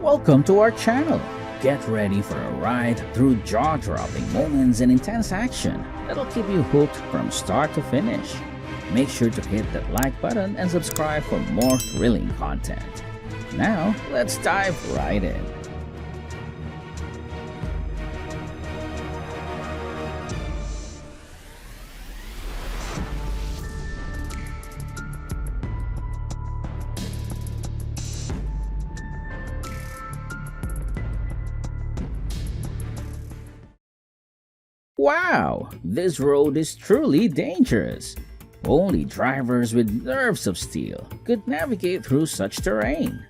Welcome to our channel. Get ready for a ride through jaw-dropping moments and intense action that'll keep you hooked from start to finish. Make sure to hit that like button and subscribe for more thrilling content. Now, let's dive right in. Wow, this road is truly dangerous. Only drivers with nerves of steel could navigate through such terrain.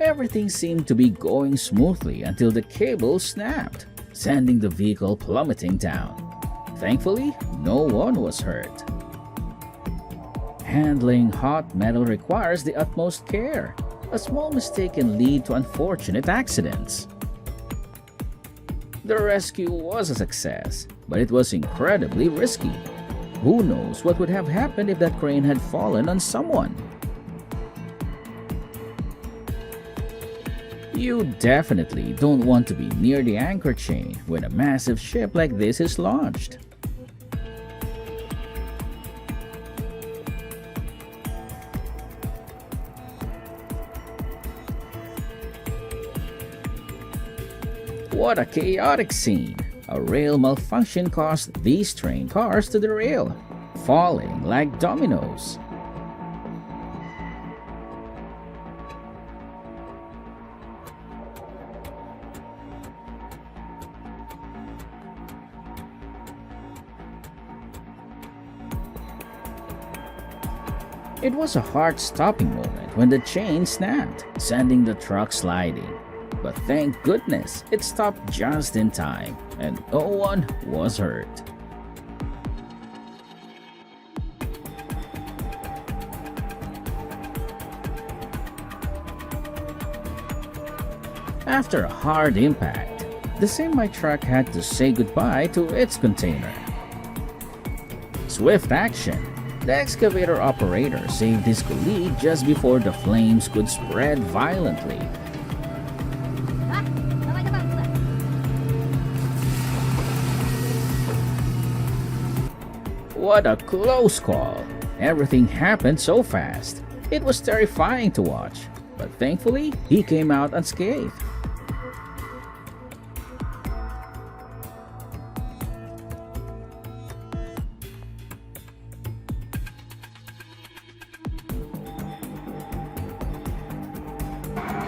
Everything seemed to be going smoothly until the cable snapped, sending the vehicle plummeting down. Thankfully, no one was hurt. Handling hot metal requires the utmost care. A small mistake can lead to unfortunate accidents. The rescue was a success, but it was incredibly risky. Who knows what would have happened if that crane had fallen on someone? You definitely don't want to be near the anchor chain when a massive ship like this is launched. What a chaotic scene! A rail malfunction caused these train cars to derail, falling like dominoes. It was a heart-stopping moment when the chain snapped, sending the truck sliding. But thank goodness it stopped just in time and no one was hurt. After a hard impact, the semi-truck had to say goodbye to its container. Swift action! The excavator operator saved his colleague just before the flames could spread violently. What a close call! Everything happened so fast. It was terrifying to watch, but thankfully, he came out unscathed.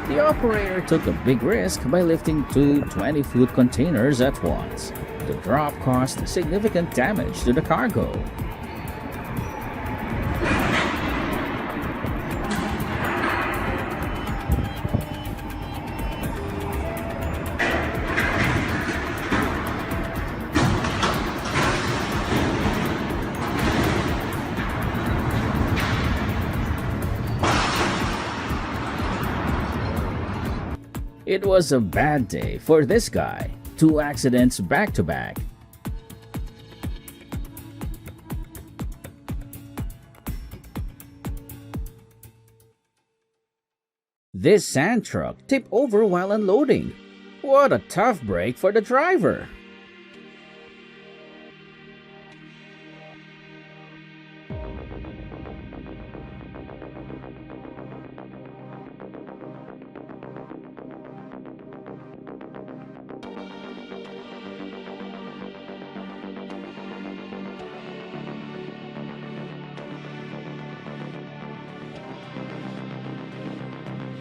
The operator took a big risk by lifting two 20-foot containers at once. The drop caused significant damage to the cargo. It was a bad day for this guy. 2 accidents back to back. This sand truck tipped over while unloading. What a tough break for the driver.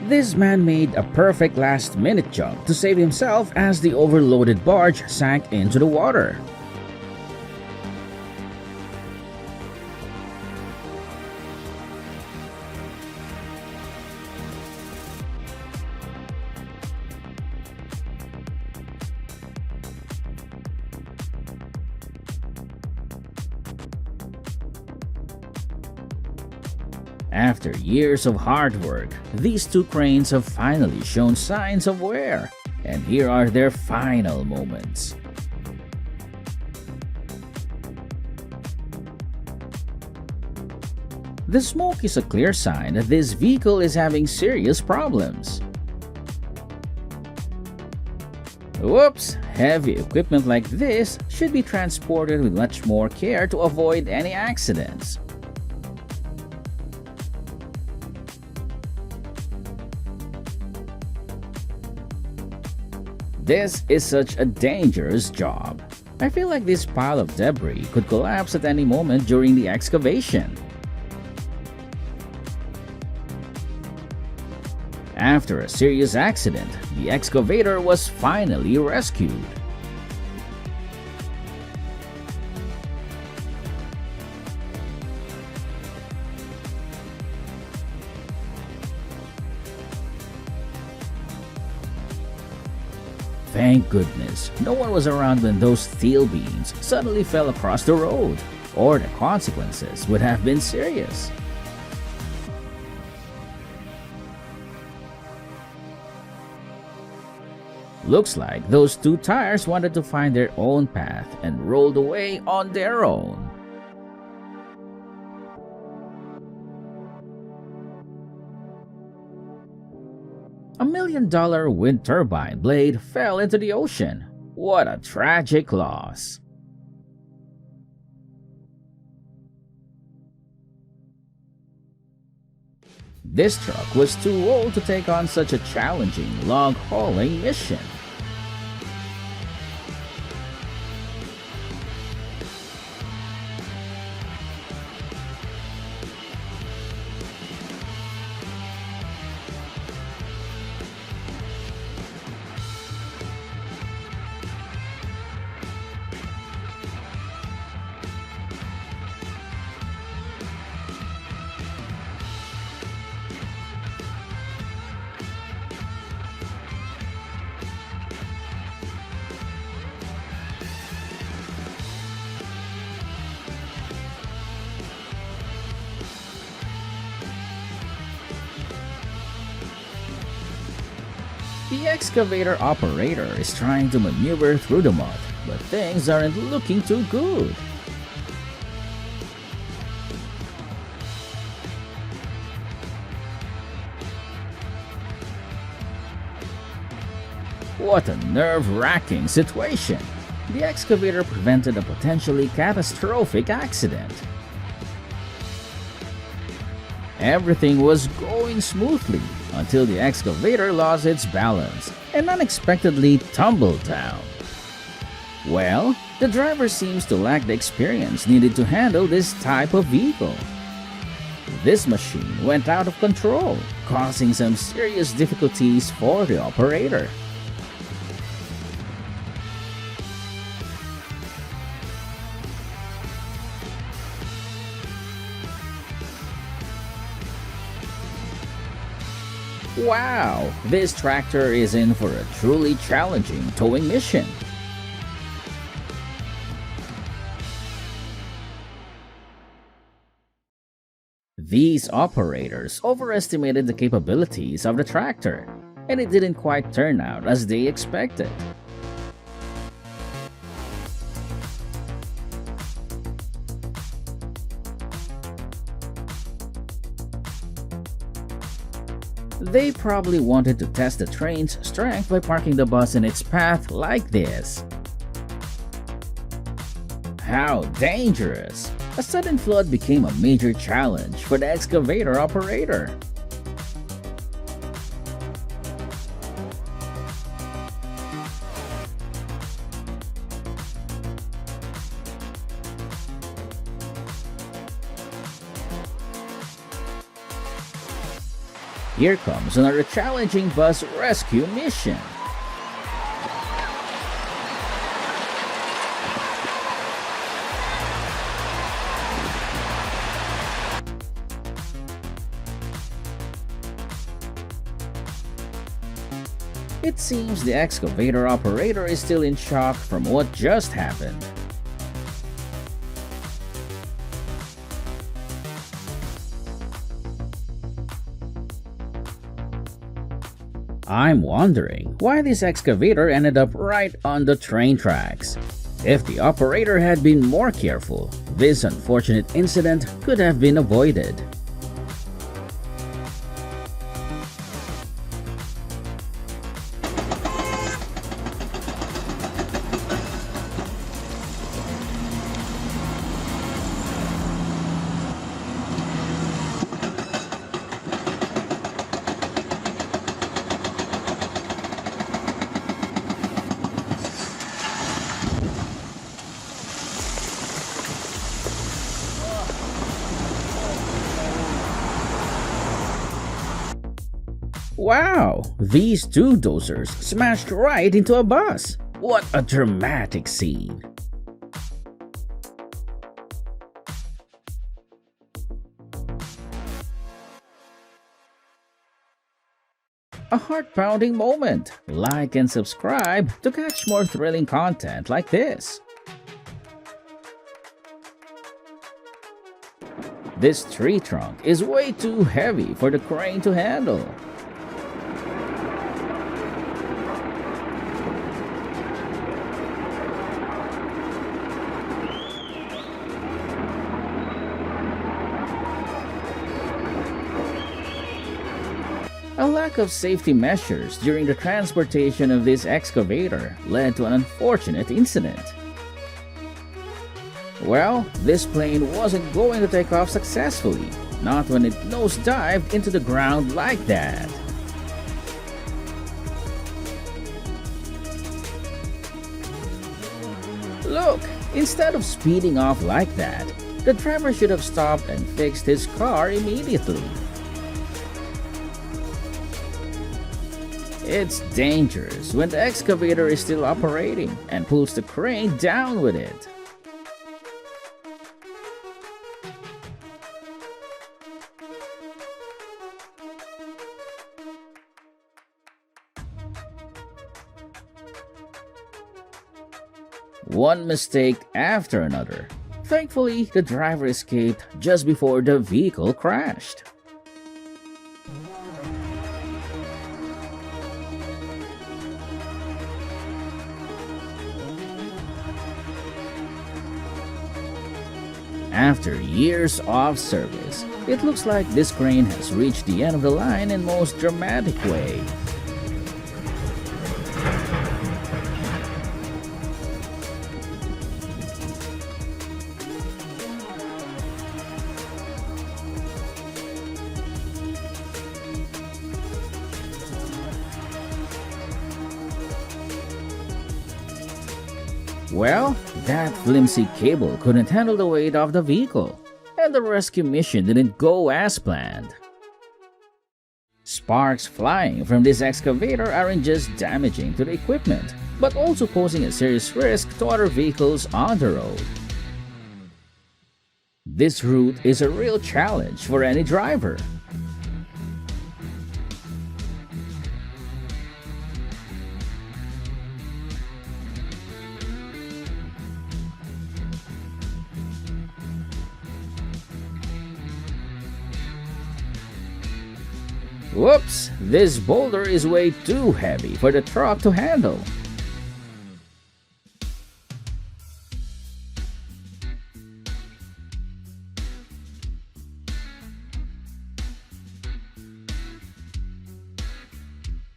This man made a perfect last-minute jump to save himself as the overloaded barge sank into the water. After years of hard work, these 2 cranes have finally shown signs of wear, and here are their final moments. The smoke is a clear sign that this vehicle is having serious problems. Whoops! Heavy equipment like this should be transported with much more care to avoid any accidents. This is such a dangerous job. I feel like this pile of debris could collapse at any moment during the excavation. After a serious accident, the excavator was finally rescued. Thank goodness, no one was around when those steel beams suddenly fell across the road, or the consequences would have been serious. Looks like those two tires wanted to find their own path and rolled away on their own. $1 million wind turbine blade fell into the ocean. What a tragic loss. This truck was too old to take on such a challenging log hauling mission. The excavator operator is trying to maneuver through the mud, but things aren't looking too good. What a nerve-wracking situation! The excavator prevented a potentially catastrophic accident. Everything was going smoothly until the excavator lost its balance and unexpectedly tumbled down. Well, the driver seems to lack the experience needed to handle this type of vehicle. This machine went out of control, causing some serious difficulties for the operator. Wow, this tractor is in for a truly challenging towing mission. These operators overestimated the capabilities of the tractor, and it didn't quite turn out as they expected. They probably wanted to test the train's strength by parking the bus in its path like this. How dangerous! A sudden flood became a major challenge for the excavator operator. Here comes another challenging bus rescue mission. It seems the excavator operator is still in shock from what just happened. I'm wondering why this excavator ended up right on the train tracks. If the operator had been more careful, this unfortunate incident could have been avoided. Wow, these two dozers smashed right into a bus. What a dramatic scene. A heart-pounding moment. Like and subscribe to catch more thrilling content like this. This tree trunk is way too heavy for the crane to handle. A lack of safety measures during the transportation of this excavator led to an unfortunate incident. Well, this plane wasn't going to take off successfully, not when it nosedived into the ground like that. Look, instead of speeding off like that, the driver should have stopped and fixed his car immediately. It's dangerous when the excavator is still operating and pulls the crane down with it. One mistake after another. Thankfully, the driver escaped just before the vehicle crashed. After years of service, it looks like this crane has reached the end of the line in most dramatic way. Well, that flimsy cable couldn't handle the weight of the vehicle, and the rescue mission didn't go as planned. Sparks flying from this excavator aren't just damaging to the equipment, but also posing a serious risk to other vehicles on the road. This route is a real challenge for any driver. Whoops! This boulder is way too heavy for the truck to handle.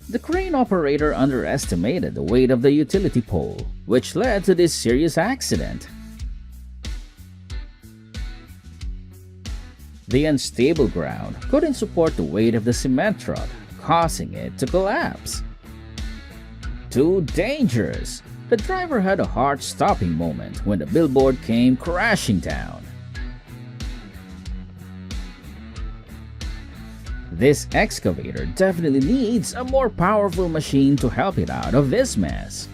The crane operator underestimated the weight of the utility pole, which led to this serious accident. The unstable ground couldn't support the weight of the cement truck, causing it to collapse. Too dangerous! The driver had a heart-stopping moment when the billboard came crashing down. This excavator definitely needs a more powerful machine to help it out of this mess.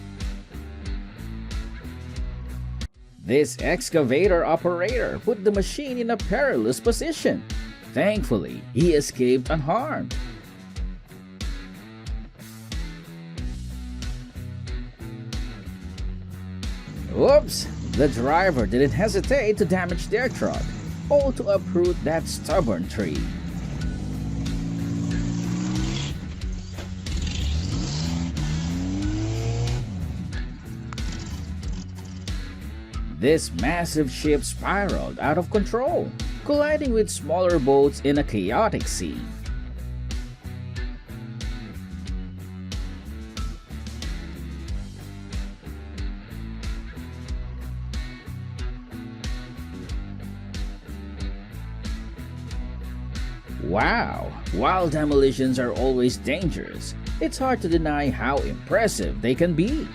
This excavator operator put the machine in a perilous position. Thankfully, he escaped unharmed. Oops! The driver didn't hesitate to damage their truck, all to uproot that stubborn tree. This massive ship spiraled out of control, colliding with smaller boats in a chaotic sea. Wow! While demolitions are always dangerous, it's hard to deny how impressive they can be.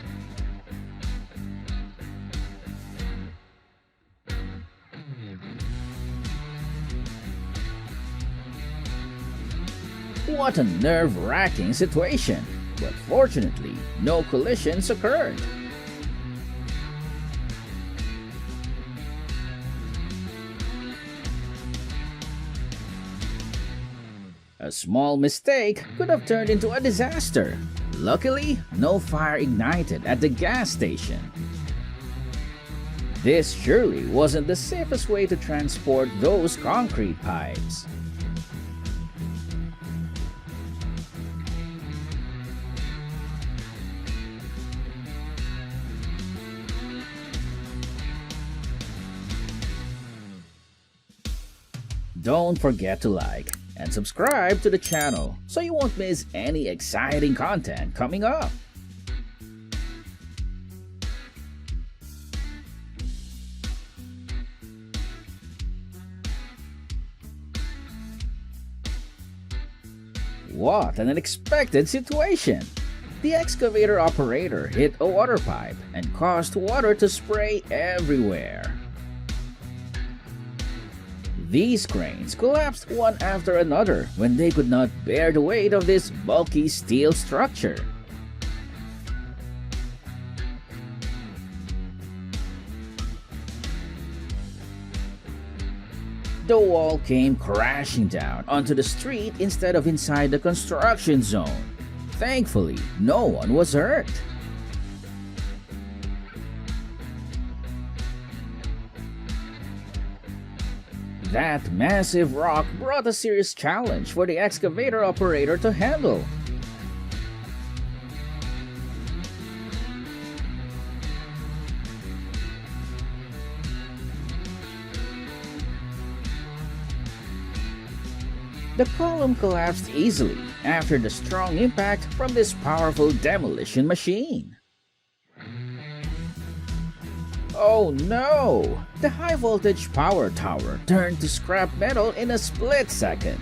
What a nerve-wracking situation, but fortunately, no collisions occurred. A small mistake could have turned into a disaster. Luckily, no fire ignited at the gas station. This surely wasn't the safest way to transport those concrete pipes. Don't forget to like and subscribe to the channel so you won't miss any exciting content coming up. What an unexpected situation! The excavator operator hit a water pipe and caused water to spray everywhere. These cranes collapsed one after another when they could not bear the weight of this bulky steel structure. The wall came crashing down onto the street instead of inside the construction zone. Thankfully, no one was hurt. That massive rock brought a serious challenge for the excavator operator to handle. The column collapsed easily after the strong impact from this powerful demolition machine. Oh no! The high-voltage power tower turned to scrap metal in a split second.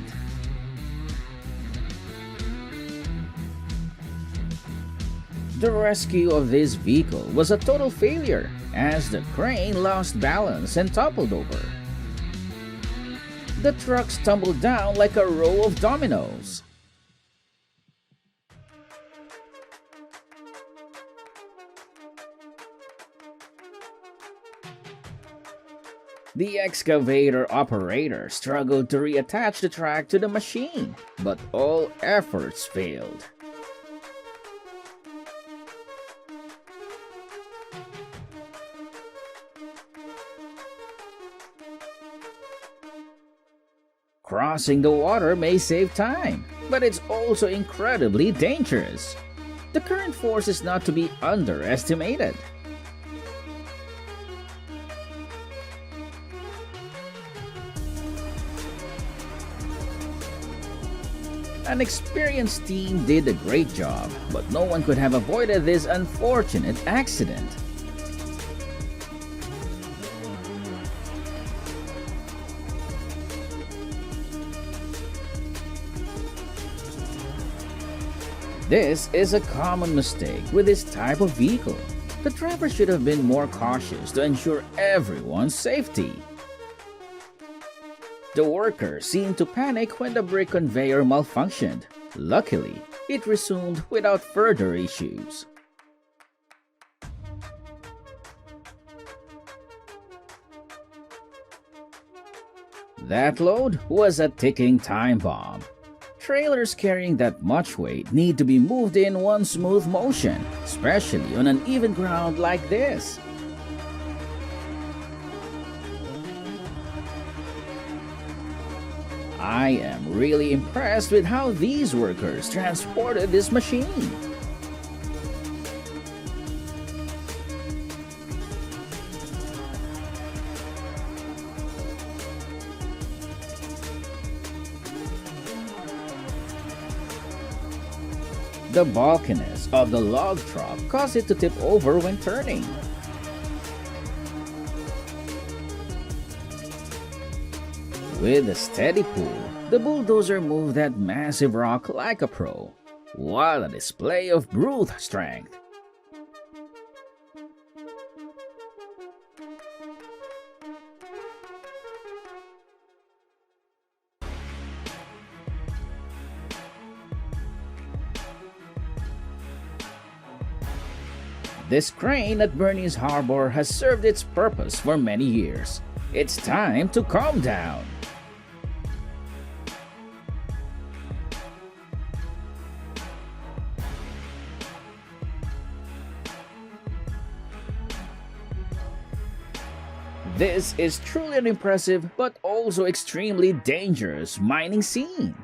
The rescue of this vehicle was a total failure as the crane lost balance and toppled over. The trucks tumbled down like a row of dominoes. The excavator operator struggled to reattach the track to the machine, but all efforts failed. Crossing the water may save time, but it's also incredibly dangerous. The current force is not to be underestimated. An experienced team did a great job, but no one could have avoided this unfortunate accident. This is a common mistake with this type of vehicle. The driver should have been more cautious to ensure everyone's safety. The workers seemed to panic when the brick conveyor malfunctioned. Luckily, it resumed without further issues. That load was a ticking time bomb. Trailers carrying that much weight need to be moved in one smooth motion, especially on uneven ground like this. I am really impressed with how these workers transported this machine. The bulkiness of the log truck caused it to tip over when turning. With a steady pull, the bulldozer moved that massive rock like a pro. What a display of brute strength! This crane at Bernese Harbor has served its purpose for many years. It's time to calm down. This is truly an impressive but also extremely dangerous mining scene.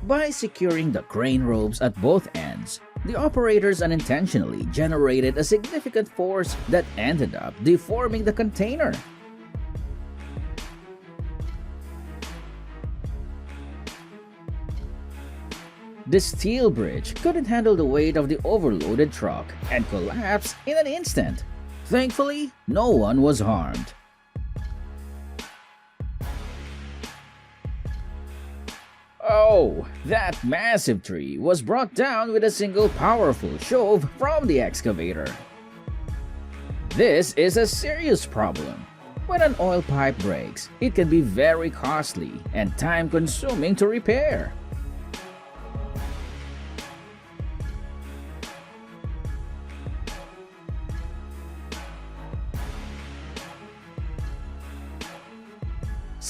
By securing the crane ropes at both ends, the operators unintentionally generated a significant force that ended up deforming the container. The steel bridge couldn't handle the weight of the overloaded truck and collapsed in an instant. Thankfully, no one was harmed. Oh, that massive tree was brought down with a single powerful shove from the excavator. This is a serious problem. When an oil pipe breaks, it can be very costly and time-consuming to repair.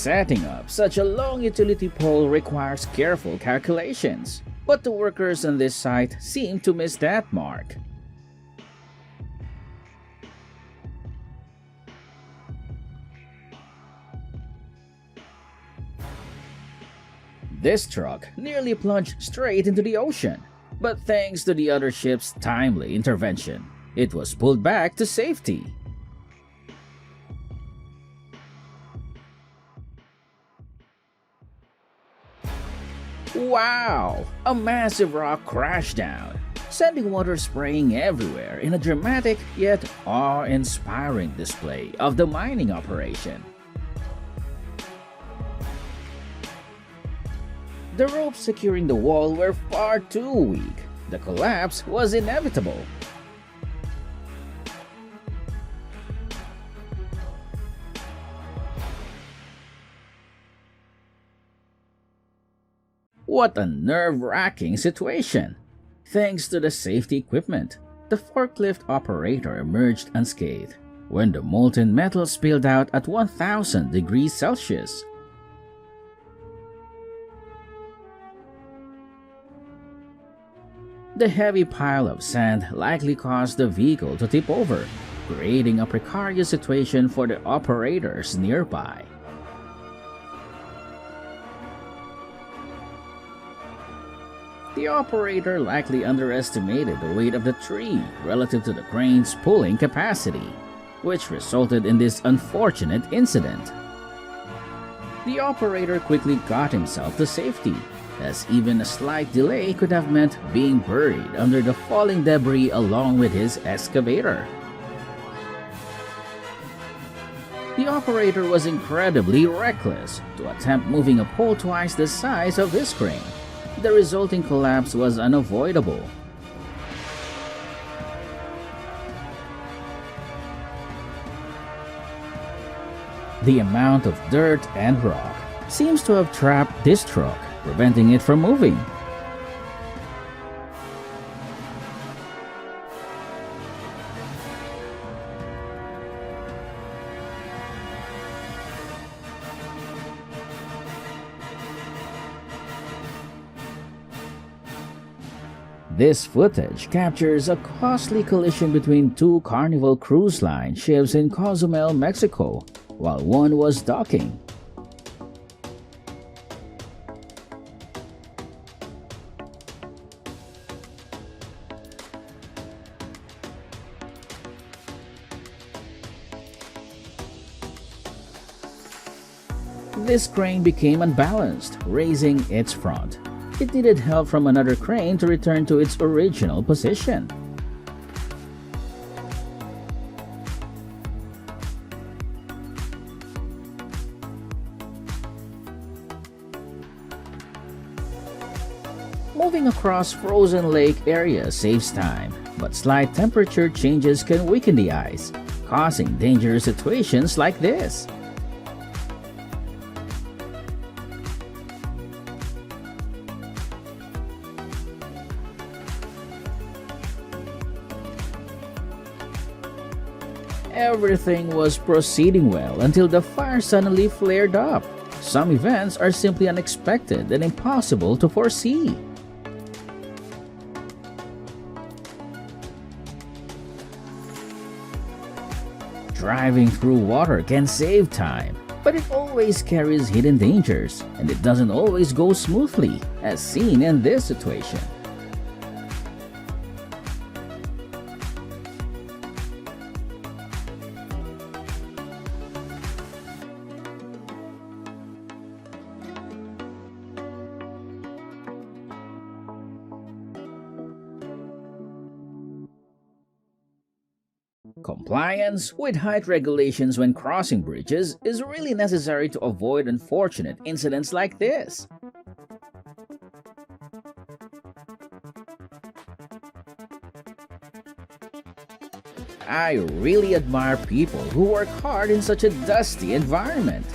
Setting up such a long utility pole requires careful calculations, but the workers on this site seem to miss that mark. This truck nearly plunged straight into the ocean, but thanks to the other ship's timely intervention, it was pulled back to safety. Wow! A massive rock crashed down, sending water spraying everywhere in a dramatic yet awe-inspiring display of the mining operation. The ropes securing the wall were far too weak. The collapse was inevitable. What a nerve-wracking situation! Thanks to the safety equipment, the forklift operator emerged unscathed when the molten metal spilled out at 1000 degrees Celsius. The heavy pile of sand likely caused the vehicle to tip over, creating a precarious situation for the operators nearby. The operator likely underestimated the weight of the tree relative to the crane's pulling capacity, which resulted in this unfortunate incident. The operator quickly got himself to safety, as even a slight delay could have meant being buried under the falling debris along with his excavator. The operator was incredibly reckless to attempt moving a pole twice the size of this crane. The resulting collapse was unavoidable. The amount of dirt and rock seems to have trapped this truck, preventing it from moving. This footage captures a costly collision between two Carnival Cruise Line ships in Cozumel, Mexico, while one was docking. This crane became unbalanced, raising its front. It needed help from another crane to return to its original position. Moving across frozen lake areas saves time, but slight temperature changes can weaken the ice, causing dangerous situations like this. Everything was proceeding well until the fire suddenly flared up. Some events are simply unexpected and impossible to foresee. Driving through water can save time, but it always carries hidden dangers, and it doesn't always go smoothly, as seen in this situation. Compliance with height regulations when crossing bridges is really necessary to avoid unfortunate incidents like this. I really admire people who work hard in such a dusty environment.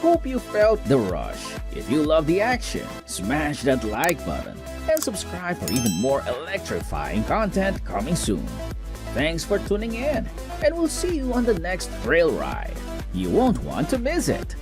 Hope you felt the rush. If you love the action, smash that like button and subscribe for even more electrifying content coming soon. Thanks for tuning in, and we'll see you on the next thrill ride. You won't want to miss it.